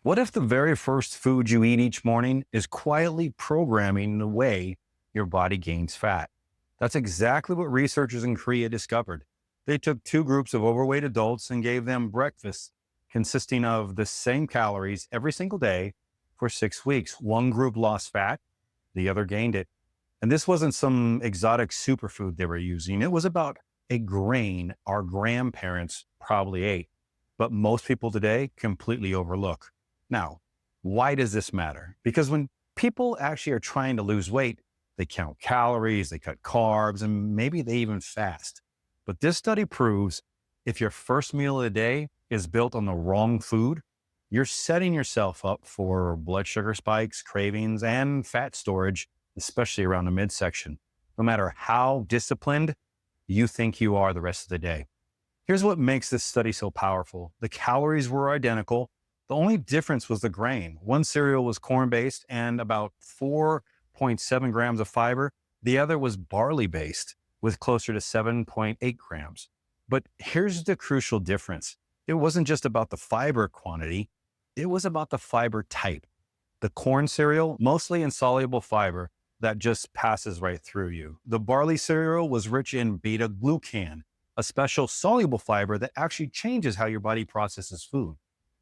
What if the very first food you eat each morning is quietly programming the way your body gains fat? That's exactly what researchers in Korea discovered. They took two groups of overweight adults and gave them breakfast consisting of the same calories every single day for 6 weeks. One group lost fat, the other gained it. And this wasn't some exotic superfood they were using. It was about a grain our grandparents probably ate, but most people today completely overlook. Now, why does this matter? Because when people actually are trying to lose weight, they count calories, they cut carbs, and maybe they even fast. But this study proves if your first meal of the day is built on the wrong food, you're setting yourself up for blood sugar spikes, cravings, and fat storage, especially around the midsection, no matter how disciplined you think you are the rest of the day. Here's what makes this study so powerful. The calories were identical. The only difference was the grain. One cereal was corn-based and about 4.7 grams of fiber. The other was barley-based with closer to 7.8 grams. But here's the crucial difference. It wasn't just about the fiber quantity. It was about the fiber type. The corn cereal, mostly insoluble fiber that just passes right through you. The barley cereal was rich in beta-glucan, a special soluble fiber that actually changes how your body processes food.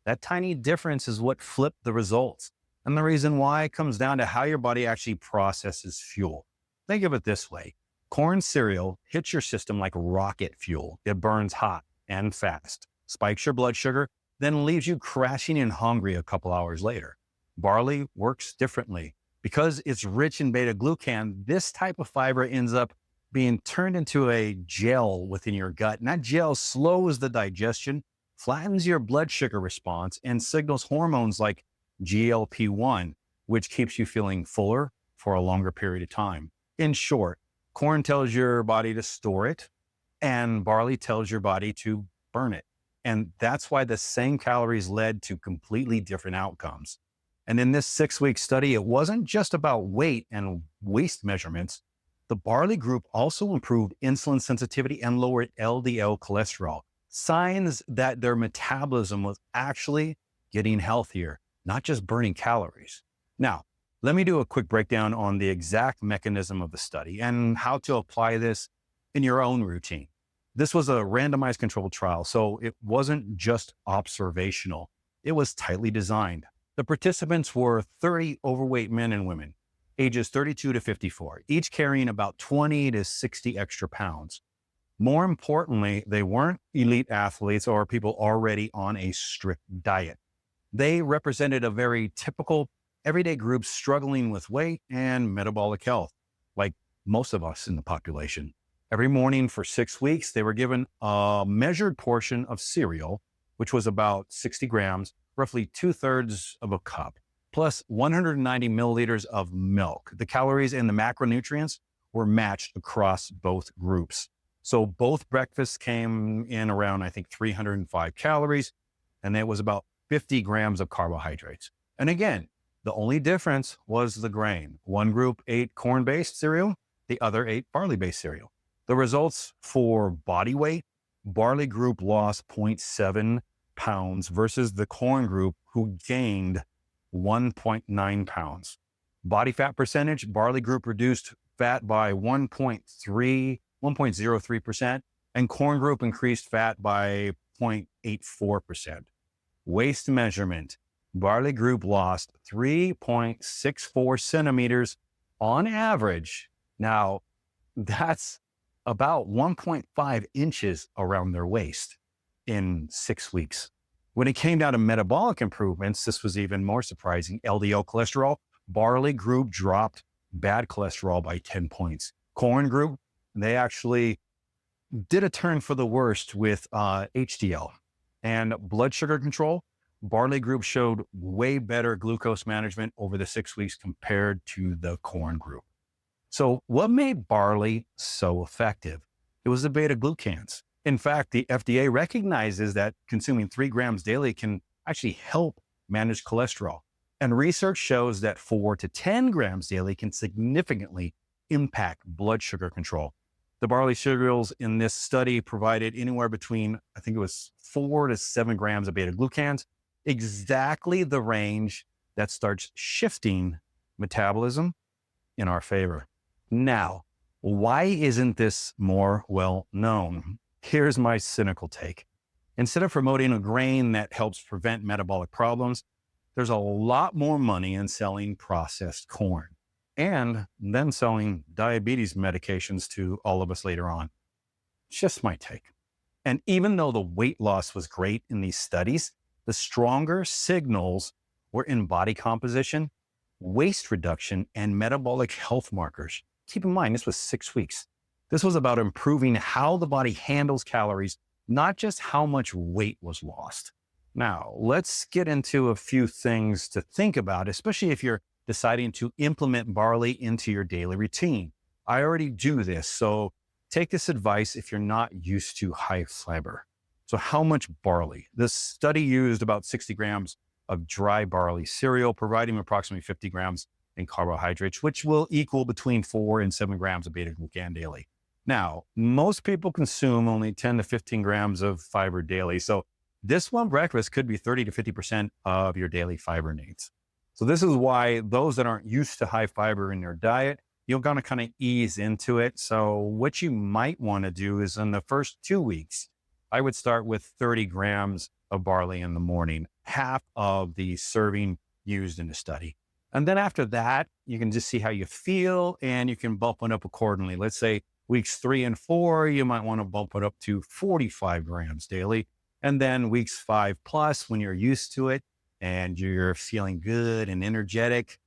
That tiny difference is what flipped the results. And the reason why comes down to how your body actually processes fuel. Think of it this way. Corn cereal hits your system like rocket fuel. It burns hot and fast, spikes your blood sugar, then leaves you crashing and hungry a couple hours later. Barley works differently. Because it's rich in beta-glucan, this type of fiber ends up being turned into a gel within your gut. And that gel slows the digestion, flattens your blood sugar response, and signals hormones like GLP-1, which keeps you feeling fuller for a longer period of time. In short, corn tells your body to store it, and barley tells your body to burn it. And that's why the same calories led to completely different outcomes. And in this 6-week study, it wasn't just about weight and waist measurements. The barley group also improved insulin sensitivity and lowered LDL cholesterol, signs that their metabolism was actually getting healthier, not just burning calories. Now, let me do a quick breakdown on the exact mechanism of the study and how to apply this in your own routine. This was a randomized controlled trial, so it wasn't just observational. It was tightly designed. The participants were 30 overweight men and women, ages 32 to 54, each carrying about 20 to 60 extra pounds. More importantly, they weren't elite athletes or people already on a strict diet. They represented a very typical everyday group struggling with weight and metabolic health, like most of us in the population. Every morning for 6 weeks, they were given a measured portion of cereal, which was about 60 grams, roughly 2/3 of a cup, plus 190 milliliters of milk. The calories and the macronutrients were matched across both groups. So both breakfasts came in around, I think, 305 calories, and it was about 50 grams of carbohydrates. And again, the only difference was the grain. One group ate corn-based cereal, the other ate barley-based cereal. The results for body weight, barley group lost 0.7 pounds versus the corn group who gained 1.9 pounds. Body fat percentage, barley group reduced fat by 1.03%, and corn group increased fat by 0.84%. Waist measurement, barley group lost 3.64 centimeters on average. Now, that's about 1.5 inches around their waist in 6 weeks. When it came down to metabolic improvements, this was even more surprising. LDL cholesterol, barley group dropped bad cholesterol by 10 points. Corn group, they actually did a turn for the worst with HDL. And blood sugar control, barley group showed way better glucose management over the 6 weeks compared to the corn group. So what made barley so effective? It was the beta-glucans. In fact, the FDA recognizes that consuming 3 grams daily can actually help manage cholesterol. And research shows that 4 to 10 grams daily can significantly impact blood sugar control. The barley cereals in this study provided anywhere between, I think it was 4 to 7 grams of beta-glucans, exactly the range that starts shifting metabolism in our favor. Now, why isn't this more well known? Here's my cynical take. Instead of promoting a grain that helps prevent metabolic problems, there's a lot more money in selling processed corn and then selling diabetes medications to all of us later on. It's just my take. And even though the weight loss was great in these studies, the stronger signals were in body composition, waist reduction, and metabolic health markers. Keep in mind, this was 6 weeks. This was about improving how the body handles calories, not just how much weight was lost. Now, let's get into a few things to think about, especially if you're deciding to implement barley into your daily routine. I already do this, so take this advice if you're not used to high fiber. So how much barley? This study used about 60 grams of dry barley cereal, providing approximately 50 grams in carbohydrates, which will equal between 4 and 7 grams of beta-glucan daily. Now, most people consume only 10 to 15 grams of fiber daily. So this one breakfast could be 30 to 50% of your daily fiber needs. So this is why those that aren't used to high fiber in their diet, you're going to kind of ease into it. So what you might want to do is in the first 2 weeks, I would start with 30 grams of barley in the morning, half of the serving used in the study. And then after that, you can just see how you feel and you can bump it up accordingly. Let's say weeks 3 and 4, you might want to bump it up to 45 grams daily. And then weeks 5 plus, when you're used to it and you're feeling good and energetic,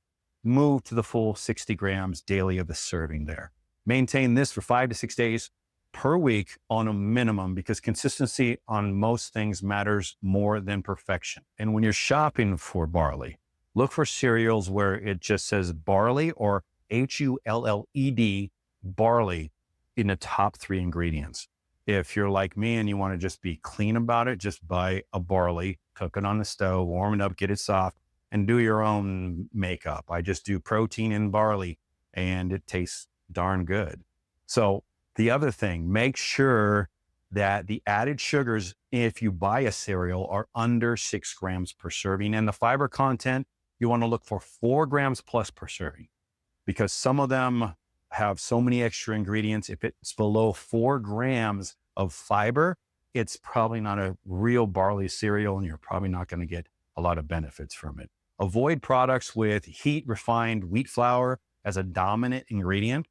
move to the full 60 grams daily of the serving there. Maintain this for 5 to 6 days per week on a minimum, because consistency on most things matters more than perfection. And when you're shopping for barley, look for cereals where it just says barley or HULLED, barley, in the top 3 ingredients. If you're like me and you want to just be clean about it, just buy a barley, cook it on the stove, warm it up, get it soft, and do your own makeup. I just do protein in barley and it tastes darn good. So the other thing, make sure that the added sugars, if you buy a cereal, are under 6 grams per serving. And the fiber content, you want to look for 4 grams plus per serving, because some of them have so many extra ingredients. If it's below 4 grams of fiber, it's probably not a real barley cereal and you're probably not going to get a lot of benefits from it. Avoid products with heat refined wheat flour as a dominant ingredient,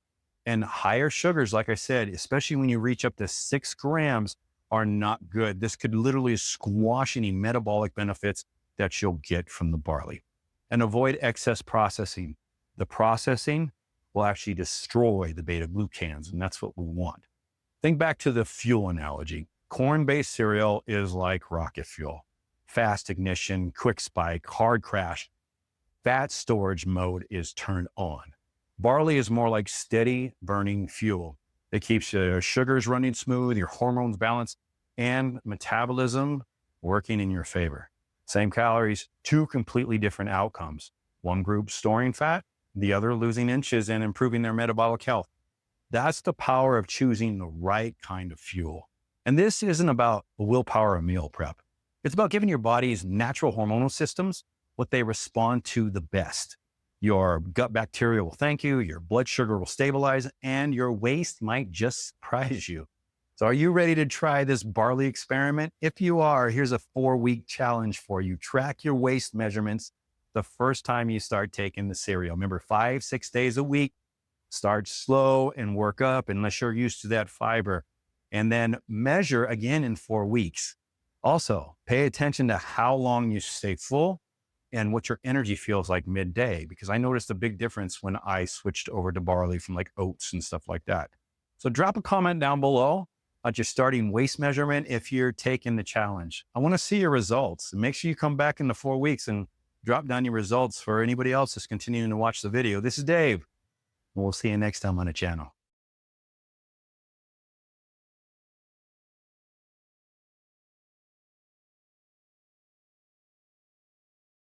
and higher sugars, like I said, especially when you reach up to 6 grams, are not good. This could literally squash any metabolic benefits that you'll get from the barley. And avoid excess processing. The processing will actually destroy the beta-glucans, and that's what we want. Think back to the fuel analogy. Corn-based cereal is like rocket fuel. Fast ignition, quick spike, hard crash. Fat storage mode is turned on. Barley is more like steady burning fuel. It keeps your sugars running smooth, your hormones balanced, and metabolism working in your favor. Same calories, 2 completely different outcomes. One group storing fat, the other losing inches and improving their metabolic health. That's the power of choosing the right kind of fuel. And this isn't about a willpower or meal prep. It's about giving your body's natural hormonal systems what they respond to the best. Your gut bacteria will thank you, your blood sugar will stabilize, and your waist might just surprise you. So are you ready to try this barley experiment? If you are, here's a 4-week challenge for you. Track your waist measurements the first time you start taking the cereal. Remember, 5-6 days a week. Start slow and work up unless you're used to that fiber. And then measure again in 4 weeks. Also, pay attention to how long you stay full and what your energy feels like midday, because I noticed a big difference when I switched over to barley from like oats and stuff like that. So drop a comment down below on your starting waist measurement if you're taking the challenge. I want to see your results. Make sure you come back in the 4 weeks and drop down your results for anybody else that's continuing to watch the video. This is Dave, and we'll see you next time on the channel.